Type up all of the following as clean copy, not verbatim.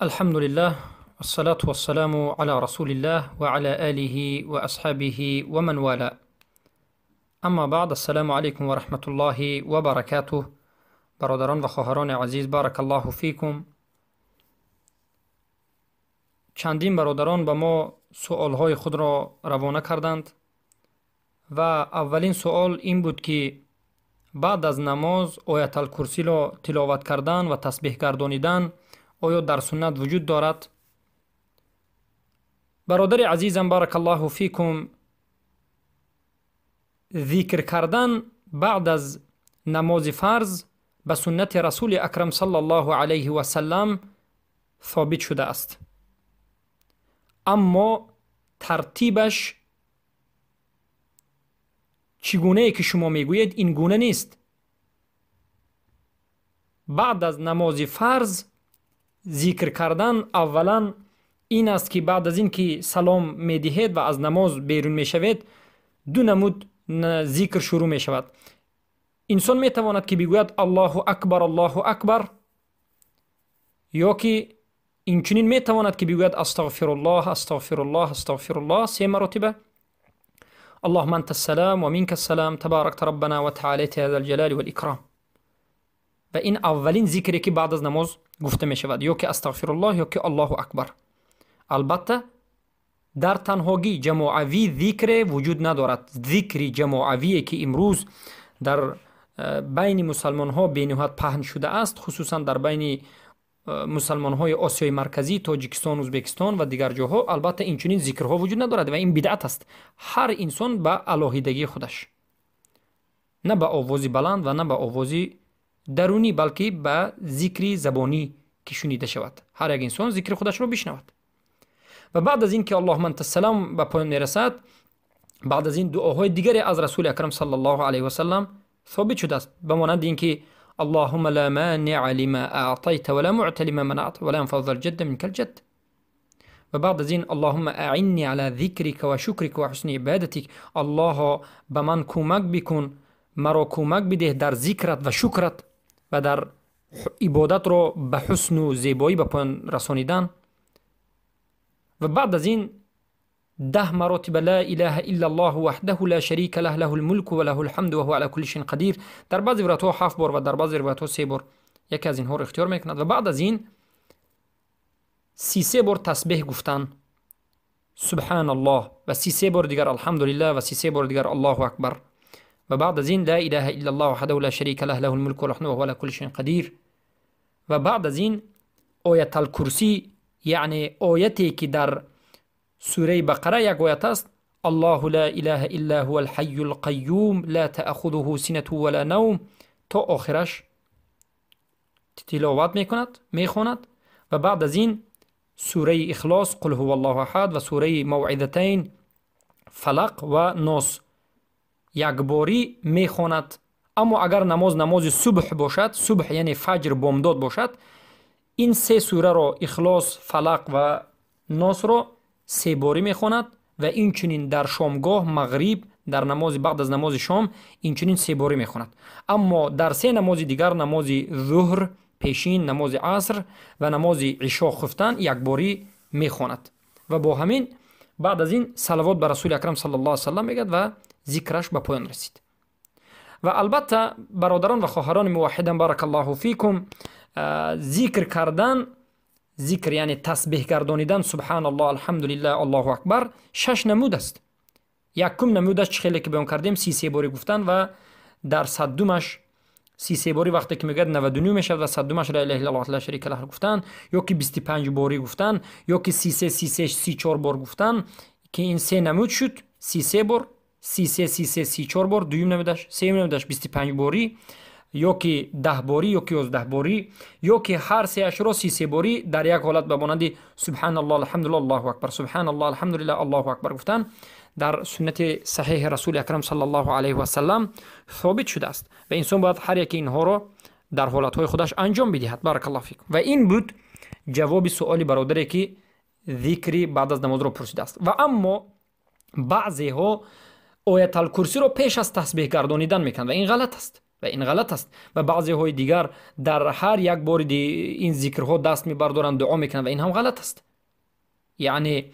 الحمد لله والصلاة والسلام على رسول الله وعلى آله وأصحابه ومن والاه. اما بعد، السلام علیکم و رحمت الله و برکاته. برادران و خواهران عزیز، بارک الله فیکم. چندین برادران به ما سؤالهای خود را روانه کردند و اولین سؤال این بود که بعد از نماز آیت الکرسی را تلاوت کردن و تسبیح گردانیدن آیا در سنت وجود دارد؟ برادر عزیزم، بارک الله فیکم، ذکر کردن بعد از نماز فرض به سنت رسول اکرم صلی الله علیه و سلم ثابت شده است، اما ترتیبش چگونه که شما میگویید این گونه نیست. بعد از نماز فرض ذکر کردن اولا این است که بعد از این که سلام میدهید و از نماز بیرون میشوید، دو نمود ذکر شروع می شود. انسان می تواند که بگوید الله اکبر الله اکبر، یا که اینچنین می تواند که بگوید استغفر الله استغفر الله استغفر الله 3 مرتبه. اللهم انت السلام و منک السلام تبارکت ربنا و تعالیت ذا الجلال والاکرام. و این اولین ذکری که بعد از نماز گفته می شود، یا که استغفر الله یا که الله اکبر. البته در تنهایی جماعوی ذکر وجود ندارد. ذکری جماعوی که امروز در بین مسلمان ها بینهایت پهن شده است، خصوصا در بین مسلمان های آسیای مرکزی، تاجیکستان، ازبکستان و دیگر جاها، البته این چنین ذکرها وجود ندارد و این بدعت است. هر انسان به علاهیدگی خودش، نه به آوازی بلند و نه به آوازی درونی، بلکه به ذکری زبانی که شنیده شود. هر یک انسان ذکر خودش رو بشنود. و بعد از این که اللهم انت السلام به پایان میرسد، بعد از این دعاهای دیگری از رسول اکرم صلی الله علیه و سلم ثابت شده است، به مانند اینکه اللهم لا مانع لما اعطیت ولا معطی لما منعت ولا ينفع ذا الجد منك الجد. و بعد از این اللهم اعنی علی ذکرک و شکرک و حسن عبادتک. الله به من کمک بکن، مرا کمک بده در ذکرت و شکرت و در عبادت را به حسن و زیبایی به پایان رسانیدن. و بعد از این 10 مراتب لا اله الا الله وحده لا شریک له له الملك و له الحمد و هو على كل شيء قدیر. در بعضی روایت ها 7 بار و در بعضی روایت ها 3 بار یکی از اینها رو اختیار میکند. و بعد از این 33 بار تسبیح گفتن سبحان الله و 33 بار دیگر الحمدلله و 33 بار دیگر الله اکبر. و بعد از این لا اله الا الله وحده لا شریک له له الملك و له الحمد و هو على كل شيء قدیر. و بعد از این آیت الکرسی، یعنی آیتی که در سوره بقره یک آیت است، الله لا اله الا هو الحی القیوم لا تأخذه سنة ولا نوم، تا آخرش تلاوت میخواند. و بعد از این سوره اخلاص قل هو الله احد و سوره موعظتین فلق و ناس یک باری میخواند. اما اگر نماز صبح باشد، صبح یعنی فجر بامداد باشد، این 3 سوره را اخلاص، فلق و ناس را 3 باری میخواند. و این چنین در شامگاه، مغرب، در نماز بعد از نماز شام این چنین 3 باری میخواند. اما در 3 نماز دیگر، نماز ظهر پیشین، نماز عصر و نماز عشا خفتن، 1 باری میخواند. و با همین بعد از این صلوات بر رسول اکرم صلی الله علیه و سلم میگد و ذکرش به پایان رسید. و البته برادران و خواهران موحدم، بارک الله فیکم، ذکر کردن، ذکر یعنی تسبیح گردانیدن سبحان الله الحمدلله الله اکبر 6 نمود است. یکم نمودش خیلی که بیان کردیم 33 باری گفتن و در صدومش 33 باری وقتی که میگه 99 میشه و صدومش لا اله الا الله لا شریک له گفتن، یا که 25 باری گفتن، یا که 33 بار گفتن، که این 3 نمود شد. 33 بار، 34 بار، دویم نمودش، سوم نمودش 25 باری، یا که 10 باری، یا که 11 باری، یا که هر 3 اش را 33 باری در یک حالت به مانند سبحان الله الحمدلله الله اکبر، سبحان الله الحمدلله الله اکبر گفتن در سنت صحیح رسول اکرم صلی الله علیه و سلم ثابت شده است و انسان باید هر یک اینها را در حالت های خودش انجام بدهد. بارک الله فیکم. و این بود جواب سؤال برادری که ذکری بعد از نماز را پرسیده است. و اما بعضی ها آیت الکرسی را پیش از تسبیح گردانیدن میکنند و این غلط است. و این غلط است. و بعضی های دیگر در هر یک بار این ذکرها دست میبردارند، دعا میکنند و این هم غلط است. یعنی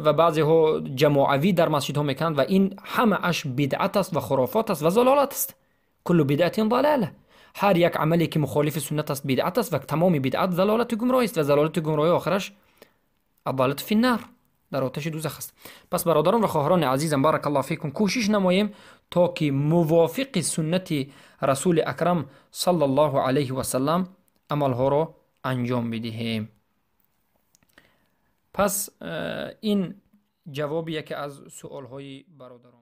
و بعضی ها جماعوی در مسجد ها میکنند و این همه اش بدعت است و خرافات است و ضلالت است. کل بدعت ضلاله. هر یک عملی که مخالف سنت است بدعت است و تمام بدعت ضلالت و گمراهی است و ضلالت و گمراهی آخرش ضلالت فی النار، در آتش دوزخ است. پس برادران و خواهران عزیزم، بارک الله فیکم، کوشش نماییم تا که موافق سنت رسول اکرم صلی الله علیه و سلم عملها را انجام بدهیم. پس این جوابیه که از سوال های برادران